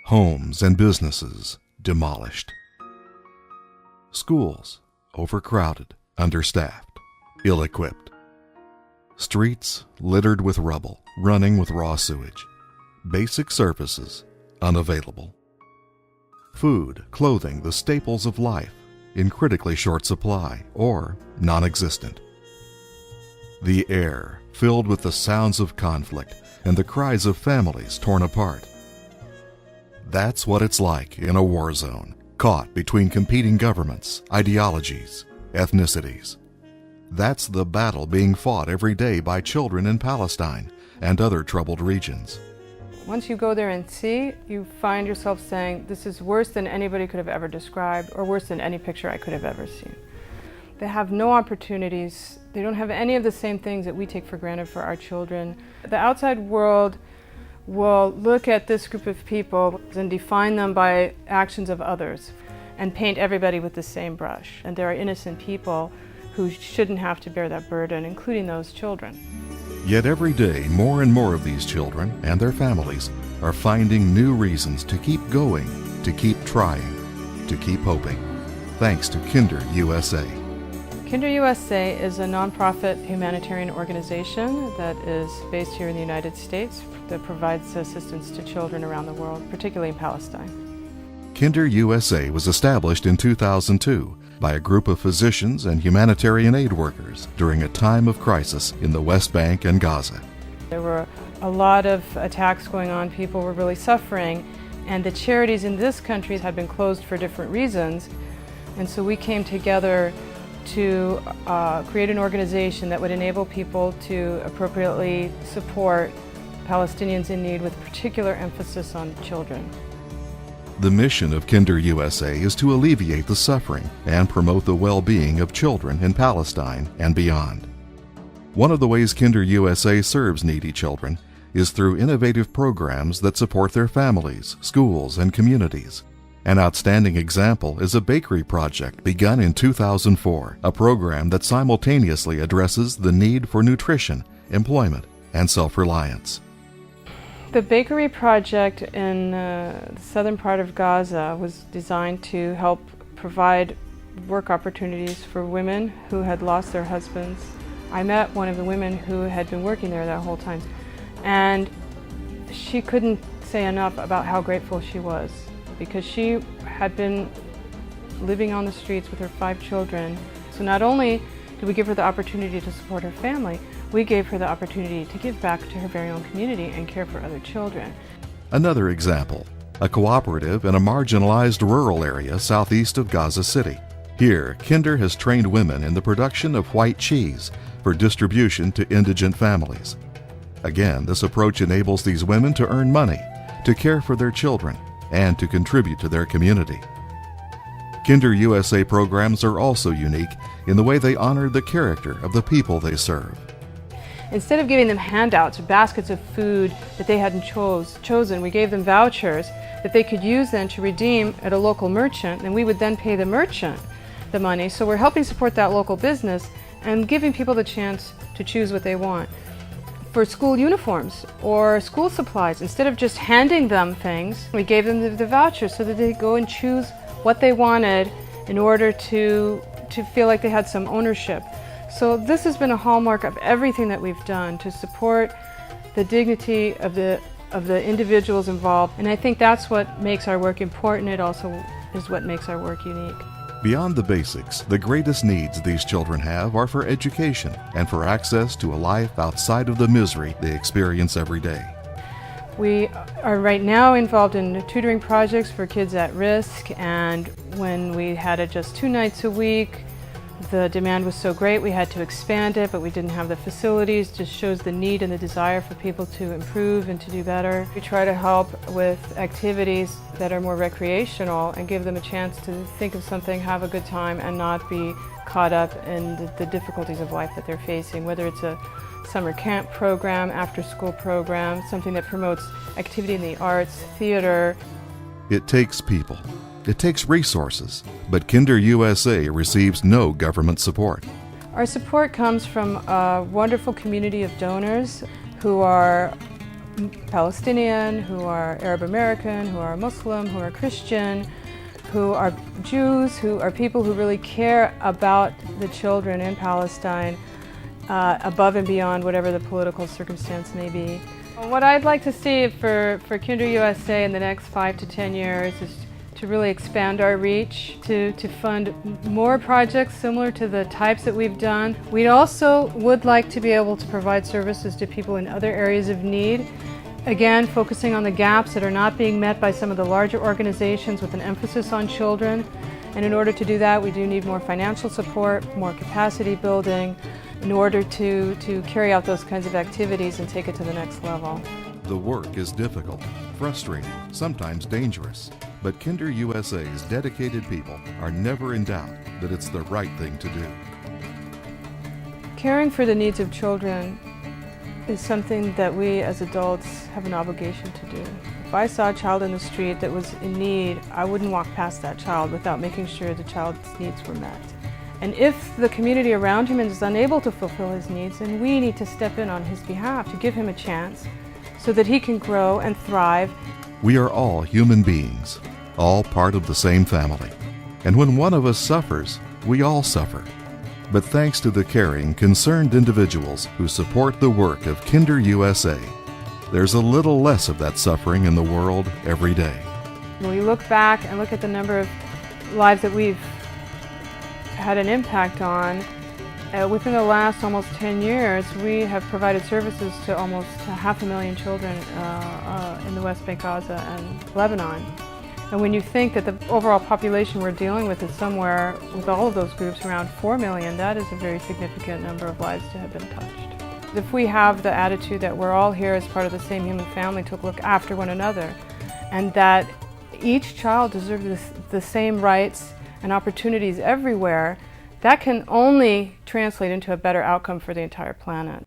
Homes and businesses demolished. Schools overcrowded, understaffed, ill-equipped. Streets littered with rubble, running with raw sewage. Basic services unavailable. Food, clothing, the staples of life, in critically short supply or non-existent. The air filled with the sounds of conflict and the cries of families torn apart. That's what it's like in a war zone, caught between competing governments, ideologies, ethnicities. That's the battle being fought every day by children in Palestine and other troubled regions. Once you go there and see, you find yourself saying, this is worse than anybody could have ever described, or worse than any picture I could have ever seen. They have no opportunities. They don't have any of the same things that we take for granted for our children. The outside world will look at this group of people and define them by actions of others and paint everybody with the same brush. And there are innocent people who shouldn't have to bear that burden, including those children. Yet every day, more and more of these children and their families are finding new reasons to keep going, to keep trying, to keep hoping. Thanks to KinderUSA. KinderUSA is a nonprofit humanitarian organization that is based here in the United States that provides assistance to children around the world, particularly in Palestine. KinderUSA was established in 2002 by a group of physicians and humanitarian aid workers during a time of crisis in the West Bank and Gaza. There were a lot of attacks going on, people were really suffering, and the charities in this country had been closed for different reasons. And so we came together to create an organization that would enable people to appropriately support Palestinians in need, with particular emphasis on children. The mission of KinderUSA is to alleviate the suffering and promote the well-being of children in Palestine and beyond. One of the ways KinderUSA serves needy children is through innovative programs that support their families, schools, and communities. An outstanding example is a bakery project begun in 2004, a program that simultaneously addresses the need for nutrition, employment, and self-reliance. The bakery project in the southern part of Gaza was designed to help provide work opportunities for women who had lost their husbands. I met one of the women who had been working there that whole time, and she couldn't say enough about how grateful she was, because she had been living on the streets with her 5 children. So not only did we give her the opportunity to support her family, we gave her the opportunity to give back to her very own community and care for other children. Another example, a cooperative in a marginalized rural area southeast of Gaza City. Here, Kinder has trained women in the production of white cheese for distribution to indigent families. Again, this approach enables these women to earn money, to care for their children, and to contribute to their community. KinderUSA programs are also unique in the way they honor the character of the people they serve. Instead of giving them handouts or baskets of food that they hadn't chosen, we gave them vouchers that they could use then to redeem at a local merchant, and we would then pay the merchant the money. So we're helping support that local business and giving people the chance to choose what they want. For school uniforms or school supplies, instead of just handing them things, we gave them the vouchers so that they go and choose what they wanted in order to feel like they had some ownership. So this has been a hallmark of everything that we've done to support the dignity of the individuals involved. And I think that's what makes our work important. It also is what makes our work unique. Beyond the basics, the greatest needs these children have are for education and for access to a life outside of the misery they experience every day. We are right now involved in tutoring projects for kids at risk, and when we had it just 2 nights a week, the demand was so great we had to expand it, but we didn't have the facilities. Just shows the need and the desire for people to improve and to do better. We try to help with activities that are more recreational and give them a chance to think of something, have a good time, and not be caught up in the difficulties of life that they're facing, whether it's a summer camp program, after-school program, something that promotes activity in the arts, theater. It takes people. It takes resources, but KinderUSA receives no government support. Our support comes from a wonderful community of donors who are Palestinian, who are Arab American, who are Muslim, who are Christian, who are Jews, who are people who really care about the children in Palestine above and beyond whatever the political circumstance may be. What I'd like to see for KinderUSA in the next 5 to 10 years is to really expand our reach, to fund more projects similar to the types that we've done. We also would like to be able to provide services to people in other areas of need. Again, focusing on the gaps that are not being met by some of the larger organizations with an emphasis on children. And in order to do that, we do need more financial support, more capacity building, in order to carry out those kinds of activities and take it to the next level. The work is difficult, frustrating, sometimes dangerous, but KinderUSA's dedicated people are never in doubt that it's the right thing to do. Caring for the needs of children is something that we as adults have an obligation to do. If I saw a child in the street that was in need, I wouldn't walk past that child without making sure the child's needs were met. And if the community around him is unable to fulfill his needs, then we need to step in on his behalf to give him a chance so that he can grow and thrive. We are all human beings, all part of the same family. And when one of us suffers, we all suffer. But thanks to the caring, concerned individuals who support the work of KinderUSA, there's a little less of that suffering in the world every day. When we look back and look at the number of lives that we've had an impact on, within the last almost 10 years, we have provided services to almost 500,000 children in the West Bank, Gaza, and Lebanon. And when you think that the overall population we're dealing with is somewhere, with all of those groups, around 4 million, that is a very significant number of lives to have been touched. If we have the attitude that we're all here as part of the same human family to look after one another, and that each child deserves the same rights and opportunities everywhere, that can only translate into a better outcome for the entire planet.